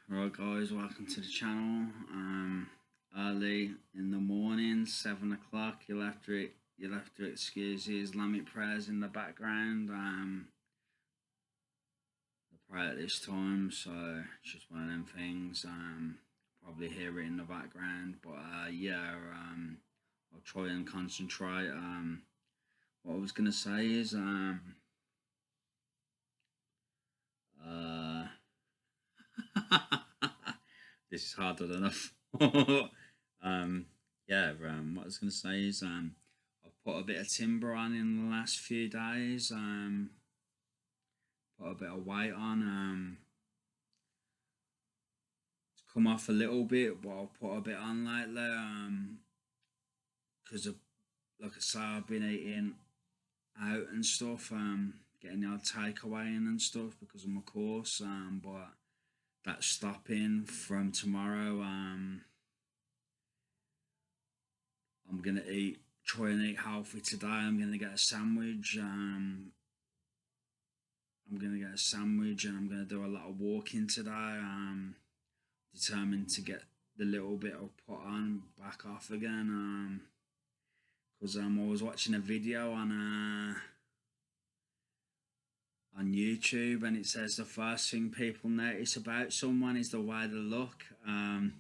Right guys, welcome to the channel. Early in the morning, 7 o'clock. You'll have to excuse the Islamic prayers in the background. I pray at this time, so it's just one of them things. Probably hear it in the background, but I'll try and concentrate. What I was gonna say is uh this is harder than enough. What I was gonna say is I've put a bit of timber on in the last few days. Put a bit of weight on. It's come off a little bit, but I'll put a bit on lately. Because of like I say, I've been eating out and stuff. Getting the odd takeaway in and stuff because of my course. But that's stopping from tomorrow. I'm gonna try and eat healthy today. I'm gonna get a sandwich. I'm gonna get a sandwich and I'm gonna do a lot of walking today. Determined to get the little bit of put on back off again. Because I was watching a video on YouTube and it says the first thing people notice about someone is the way they look. And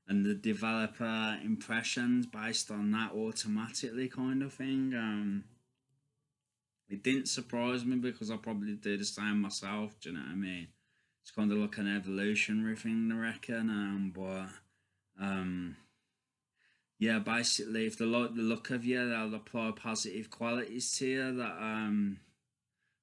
the developer impressions based on that automatically kind of thing. It didn't surprise me because I probably do the same myself. Do you know what I mean? It's kind of like an evolutionary thing, I reckon. Yeah, basically, if they like the look of you, they'll apply positive qualities to you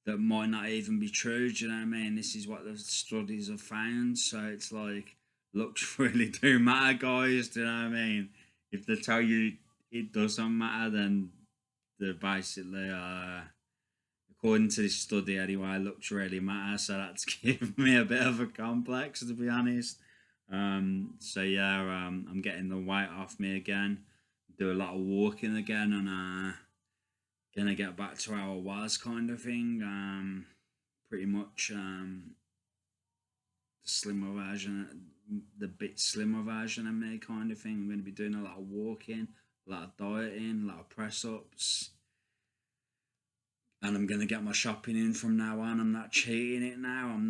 that might not even be true. Do you know what I mean? This is what the studies have found. So it's like looks really do matter, guys. Do you know what I mean? If they tell you it doesn't matter, then they're basically according to this study anyway, looks really matter. So that's given me a bit of a complex, to be honest. I'm getting the weight off me again. Do a lot of walking again, and gonna get back to how I was, kind of thing. Pretty much the slimmer version, the bit slimmer version of me, kind of thing. I'm gonna be doing a lot of walking, a lot of dieting, a lot of press ups, and I'm gonna get my shopping in from now on. I'm not cheating it now. I'm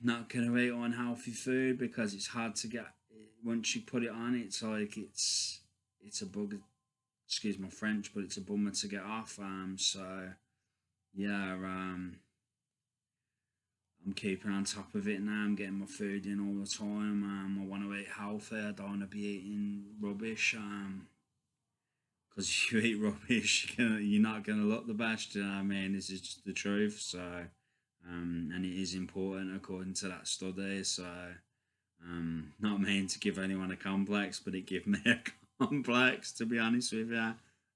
not gonna eat unhealthy food because it's hard to get. Once you put it on, it's like it's a bug. Excuse my French, but it's a bummer to get off. Yeah. I'm keeping on top of it now. I'm getting my food in all the time. I want to eat healthy. I don't want to be eating rubbish. Because if you eat rubbish, you're not gonna look the best. You know what I mean? This is just the truth. So, and it is important according to that study. So, not meant to give anyone a complex, but it gave me a complex, to be honest with you.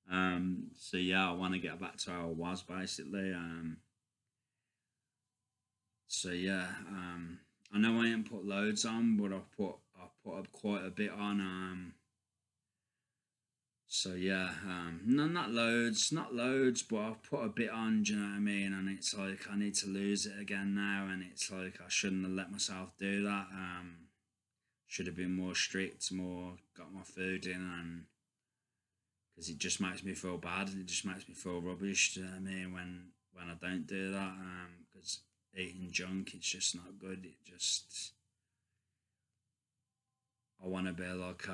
I want to get back to how I was basically. I know I ain't put loads on, but I've put up quite a bit on. No, not loads, but I've put a bit on. Do you know what I mean? And it's like I need to lose it again now, and it's like I shouldn't have let myself do that. Should have been more strict, more got my food in, and because it just makes me feel bad. It just makes me feel rubbish. Do you know what I mean? When I don't do that, because eating junk, it's just not good. I want to be like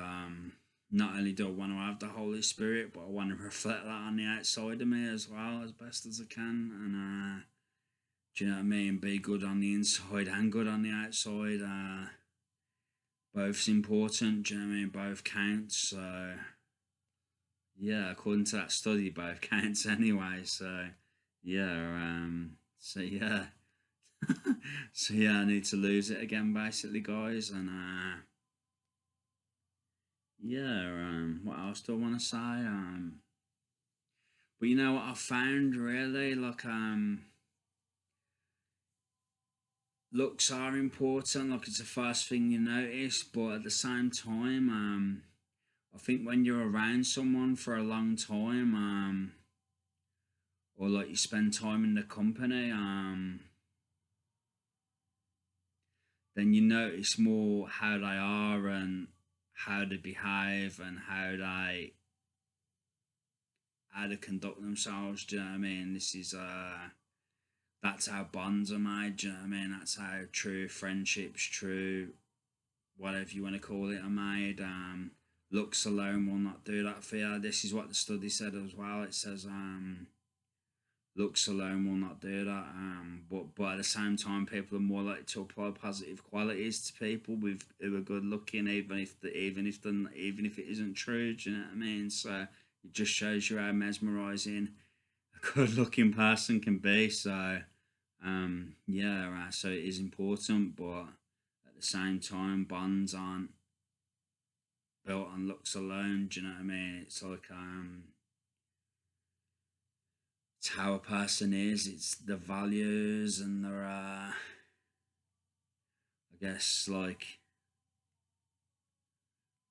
not only do I want to have the Holy Spirit, but I want to reflect that on the outside of me as well, as best as I can. And do you know what I mean? Be good on the inside and good on the outside. Both's important. Do you know what I mean? Both counts. So yeah, according to that study, both counts anyway. Yeah. So yeah. I need to lose it again, basically, guys, and what else do I want to say? But you know what I found really, like, looks are important. Like, it's the first thing you notice, but at the same time, I think when you're around someone for a long time, or like you spend time in the company, then you notice more how they are and how they behave and how they conduct themselves. Do you know what I mean? This is that's how bonds are made. Do you know what I mean? That's how true friendships, true whatever you want to call it, are made. Looks alone will not do that for you. This is what the study said as well. It says looks alone will not do that. But at the same time, people are more likely to apply positive qualities to people with who are good looking, even if it isn't true. Do you know what I mean? So it just shows you how mesmerizing a good looking person can be. So yeah, so it is important, but at the same time, bonds aren't built on looks alone. Do you know what I mean? It's like it's how a person is. It's the values and their I guess like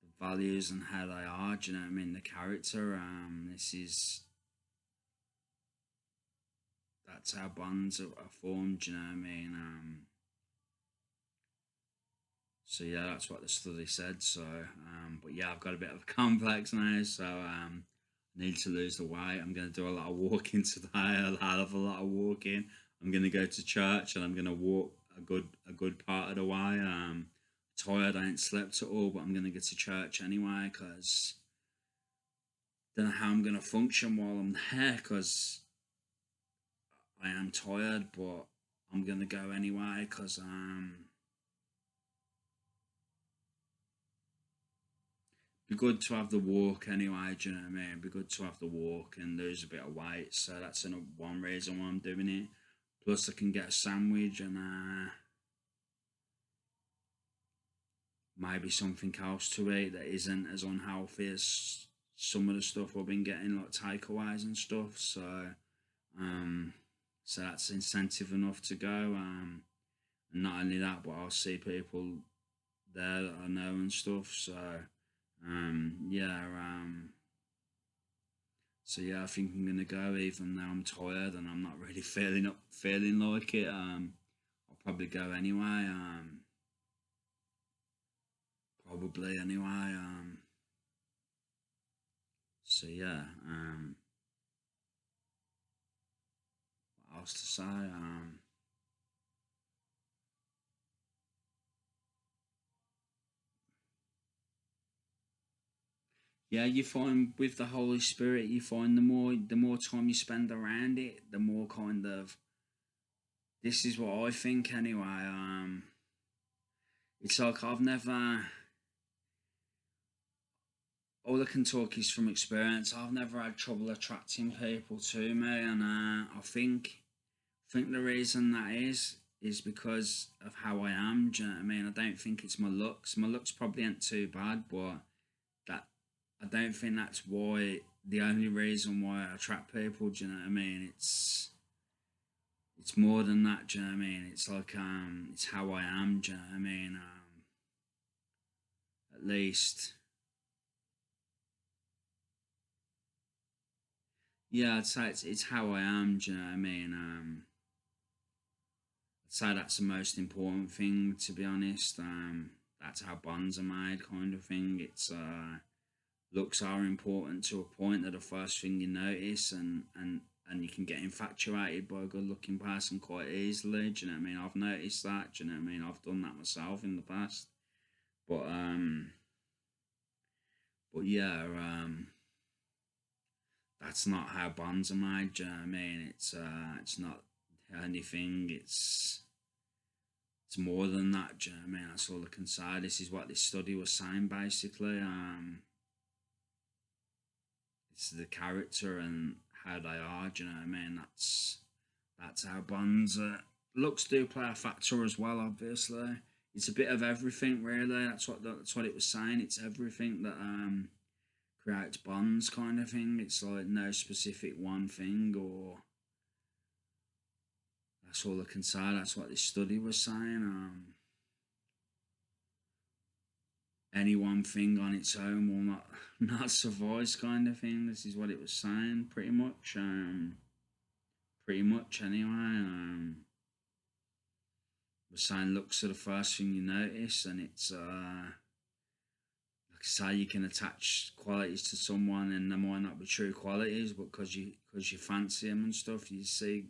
the values and how they are. Do you know what I mean? The character. This is that's how bonds are formed. Do you know what I mean? So yeah, that's what the study said. So, but yeah, I've got a bit of a complex now. So I need to lose the weight. I'm going to do a lot of walking today. A hell of a lot of walking. I'm going to go to church and I'm going to walk a good part of the way. Tired. I ain't slept at all, but I'm going to get to church anyway because don't know how I'm going to function while I'm there because I am tired. But I'm going to go anyway because be good to have the walk anyway. Do you know what I mean? Be good to have the walk and lose a bit of weight. So that's one reason why I'm doing it. Plus, I can get a sandwich and maybe something else to eat that isn't as unhealthy as some of the stuff I've been getting, like takeaways and stuff. Um, so that's incentive enough to go. And not only that, but I'll see people there that I know and stuff. So, yeah. So yeah, I think I'm gonna go even though I'm tired and I'm not really feeling like it. I'll probably go anyway. Probably anyway. So yeah. What else to say? Yeah, you find with the Holy Spirit, you find the more time you spend around it, the more kind of this is what I think anyway. It's like I've never all I can talk is from experience. I've never had trouble attracting people to me, and I think the reason that is because of how I am. Do you know what I mean? I don't think it's my looks. My looks probably ain't too bad, but that I don't think that's why the only reason why I attract people. Do you know what I mean? It's more than that. Do you know what I mean? It's like it's how I am. Do you know what I mean? At least, yeah, I'd say it's how I am. Do you know what I mean? I'd say that's the most important thing. To be honest, that's how bonds are made, kind of thing. It's looks are important to a point that the first thing you notice and you can get infatuated by a good looking person quite easily. Do you know what I mean? I've noticed that. Do you know what I mean? I've done that myself in the past. But yeah, that's not how bonds are made. Do you know what I mean? It's not anything. It's more than that. Do you know what I mean? That's all I can say. This is what this study was saying basically. It's the character and how they are. Do you know what I mean? That's how bonds. Looks do play a factor as well. Obviously, it's a bit of everything. Really, that's what it was saying. It's everything that creates bonds, kind of thing. It's like no specific one thing, or that's all I can say. That's what this study was saying. Any one thing on its own will not not suffice, kind of thing. This is what it was saying, pretty much. Pretty much anyway. we're saying looks are the first thing you notice, and it's like I say, you can attach qualities to someone, and they might not be true qualities, but because you fancy them and stuff, you see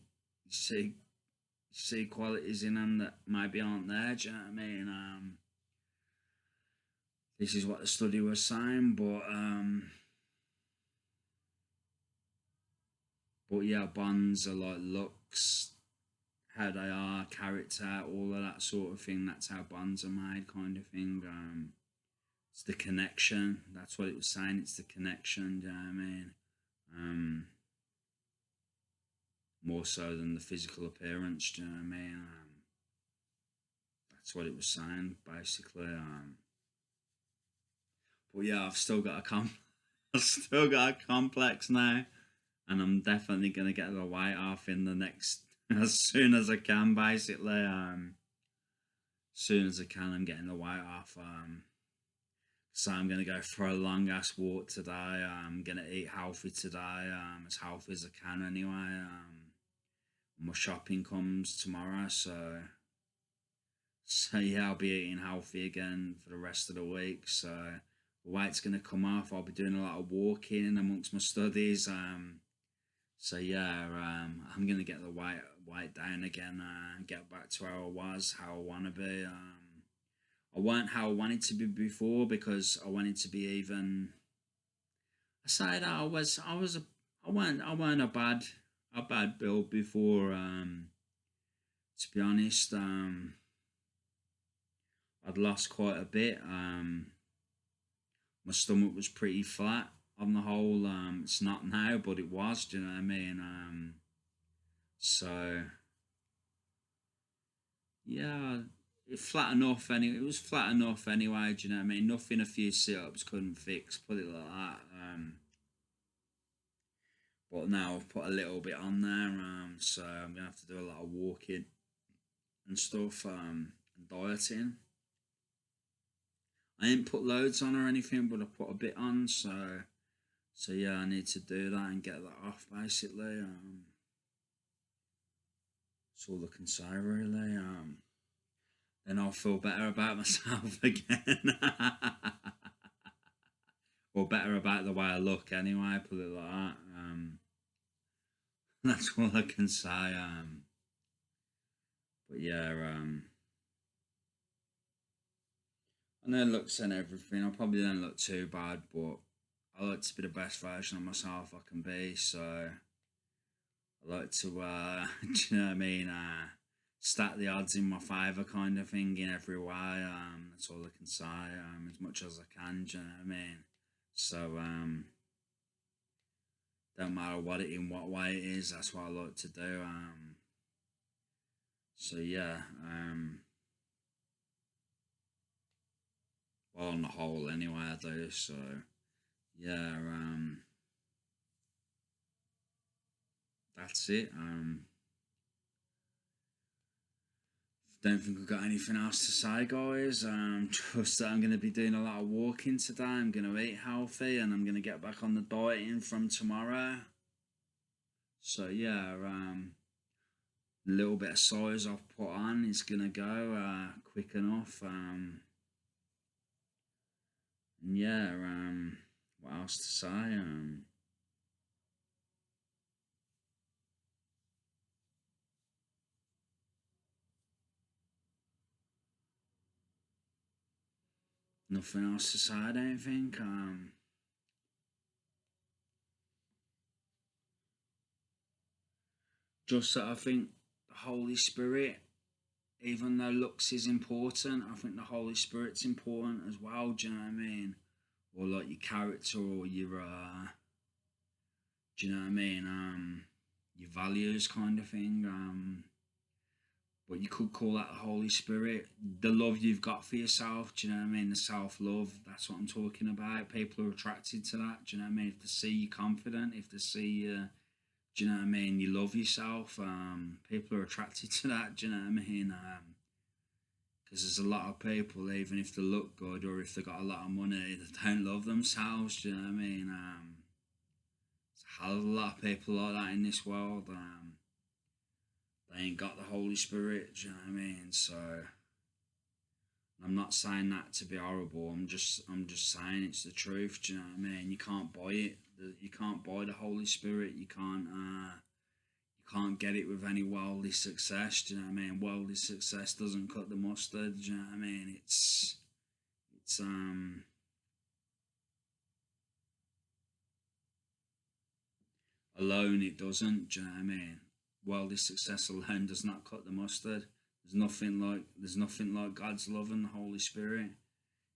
you see qualities in them that maybe aren't there. Do you know what I mean? This is what the study was saying, but yeah, bonds are like looks, how they are, character, all of that sort of thing. That's how bonds are made, kind of thing. It's the connection. That's what it was saying. It's the connection. Do you know what I mean? Um, More so than the physical appearance. Do you know what I mean? That's what it was saying, basically. But yeah, I've still got I've still got a complex now, and I'm definitely gonna get the weight off in the next as soon as I can. Basically, as soon as I can, I'm getting the weight off. So I'm gonna go for a long ass walk today. I'm gonna eat healthy today, as healthy as I can anyway. My shopping comes tomorrow, so yeah, I'll be eating healthy again for the rest of the week. So the weight's gonna come off. I'll be doing a lot of walking amongst my studies. So yeah, I'm gonna get the weight down again, and get back to how I was, how I wanna be. I weren't how I wanted to be before, because I wanted to be even. I say that I weren't a bad build before. To be honest, I'd lost quite a bit. My stomach was pretty flat on the whole. It's not now, but it was. Do you know what I mean? So yeah, it was flat enough anyway. Do you know what I mean? Nothing a few sit ups couldn't fix. Put it like that. But now I've put a little bit on there. So I'm gonna have to do a lot of walking and stuff. And dieting. I ain't put loads on or anything, but I put a bit on. So yeah, I need to do that and get that off basically. That's all I can say really. Then I'll feel better about myself again. Or better about the way I look anyway, put it like that. That's all I can say. But yeah, I know looks and everything. I probably don't look too bad, but I like to be the best version of myself I can be. So I like to, do you know what I mean? Stack the odds in my favour, kind of thing, in every way. That's all I can say. As much as I can. Do you know what I mean? So don't matter what it in what way it is. That's what I like to do. So yeah. Well, on the whole, anyway, I do. So yeah. That's it. Don't think I've got anything else to say, guys. Just that I'm going to be doing a lot of walking today. I'm going to eat healthy, and I'm going to get back on the dieting from tomorrow. So yeah, a little bit of size I've put on is going to go quick enough. And yeah, what else to say? Nothing else to say, I don't think. Just that I think the Holy Spirit, even though looks is important, I think the Holy Spirit's important as well. Do you know what I mean? Or like your character, or your, do you know what I mean? Your values, kind of thing. But you could call that the Holy Spirit. The love you've got for yourself. Do you know what I mean? The self love. That's what I'm talking about. People are attracted to that. Do you know what I mean? If they see you confident, if they see you, do you know what I mean? You love yourself. People are attracted to that. Do you know what I mean? Because there's a lot of people, even if they look good or if they got a lot of money, they don't love themselves. Do you know what I mean? There's a hell of a lot of people like that in this world. they ain't got the Holy Spirit. Do you know what I mean? So I'm not saying that to be horrible. I'm just saying it's the truth. Do you know what I mean? You can't buy it. You can't buy the Holy Spirit. You can't get it with any worldly success. Do you know what I mean? Worldly success doesn't cut the mustard. Do you know what I mean? It's alone it doesn't. Do you know what I mean? Worldly success alone does not cut the mustard. There's nothing like God's love and the Holy Spirit.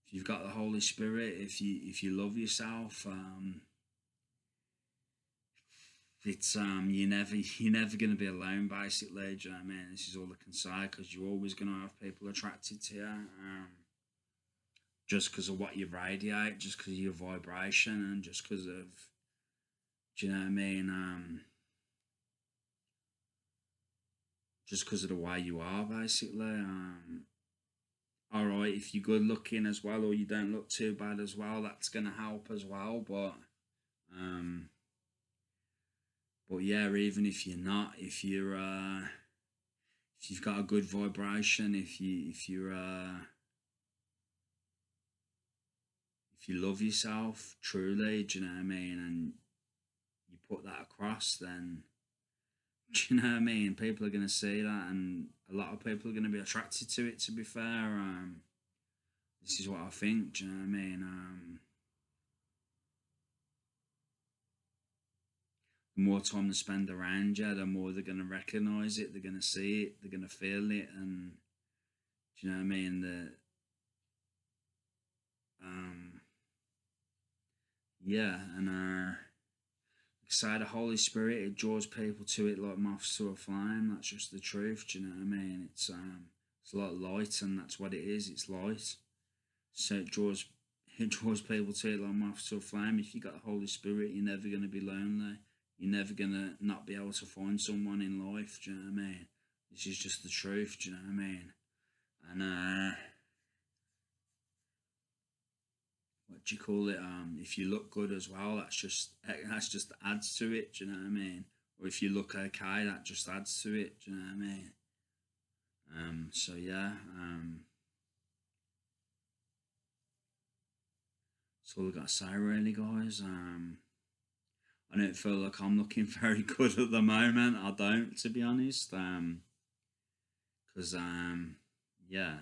If you've got the Holy Spirit, if you love yourself, it's you're never gonna be alone. Basically, do you know what I mean? This is all I can say, because you're always gonna have people attracted to you, just because of what you radiate, just because of your vibration, and just because of, do you know what I mean? Just because of the way you are, basically. All right, if you're good looking as well, or you don't look too bad as well, that's gonna help as well. Um, but yeah, even if you're not, if you've got a good vibration, if you love yourself truly, do you know what I mean, and you put that across, then do you know what I mean? People are gonna see that, and a lot of people are gonna be attracted to it. To be fair, this is what I think. Do you know what I mean? The more time they spend around you, the more they're gonna recognize it. They're gonna see it. They're gonna feel it, and do you know what I mean? Um, yeah, and Beside the Holy Spirit, it draws people to it like moths to a flame. That's just the truth. Do you know what I mean? It's like light, and that's what it is. It's light. So it draws people to it like moths to a flame. If you got the Holy Spirit, you're never gonna be lonely. You're never gonna not be able to find someone in life. Do you know what I mean? This is just the truth. Do you know what I mean? And what do you call it? If you look good as well, that's just adds to it. Do you know what I mean? Or if you look okay, that just adds to it. Do you know what I mean? So yeah, that's all I got to say, really, guys. I don't feel like I'm looking very good at the moment. I don't, to be honest. Because yeah,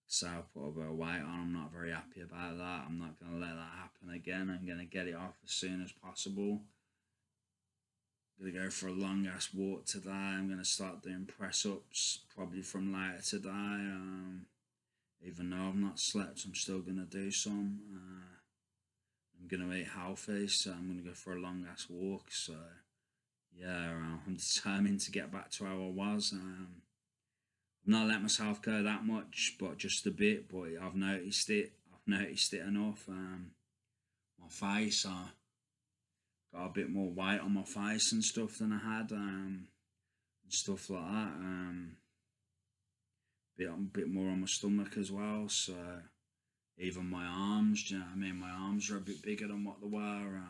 so I put a bit of weight on. I'm not very happy about that. I'm not gonna let that happen again. I'm gonna get it off as soon as possible. I'm gonna go for a long ass walk today. I'm gonna start doing press ups probably from later today. Even though I've not slept, I'm still gonna do some. I'm gonna eat healthy, so I'm gonna go for a long ass walk. So yeah, I'm determined to get back to how I was. I've not let myself go that much, but just a bit. But I've noticed it. I've noticed it enough. My face, I got a bit more weight on my face and stuff than I had, and stuff like that. Bit more on my stomach as well. So even my arms, do you know what I mean? My arms are a bit bigger than what they were.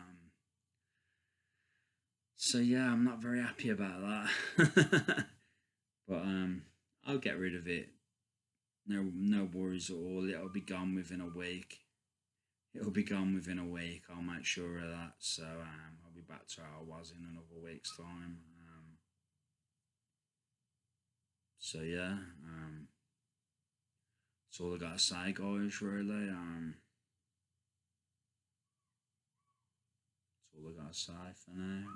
So yeah, I'm not very happy about that. But I'll get rid of it. No worries at all. It'll be gone within a week. It'll be gone within a week. I'll make sure of that. So I'll be back to how I was in another week's time. So yeah, that's all I gotta say, guys. Really, that's all I gotta say for now.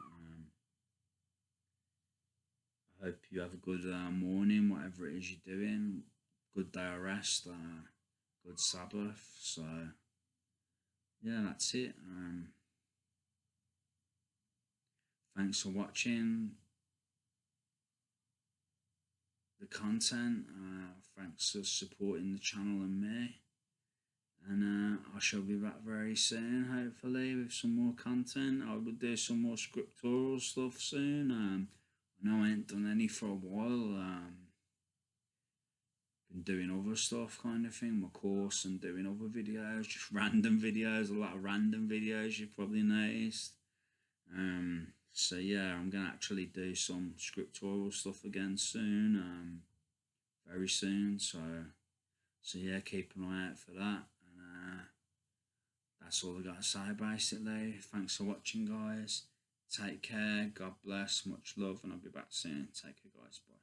I hope you have a good morning, whatever it is you're doing. Good day of rest. Good Sabbath. So yeah, that's it. Thanks for watching the content. Thanks for supporting the channel and me. And I shall be back very soon, hopefully, with some more content. I will do some more scriptural stuff soon. I know I ain't done any for a while. Been doing other stuff, kind of thing, my course, and doing other videos, just random videos, a lot of random videos, you've probably noticed. So yeah, I'm gonna actually do some scriptural stuff again soon, very soon. So yeah, keep an eye out for that. And that's all I gotta say basically. Thanks for watching, guys. Take care. God bless. Much love, and I'll be back soon. Take care, guys. Bye.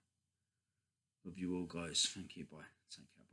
Love you all, guys. Thank you. Bye. Take care. Bye.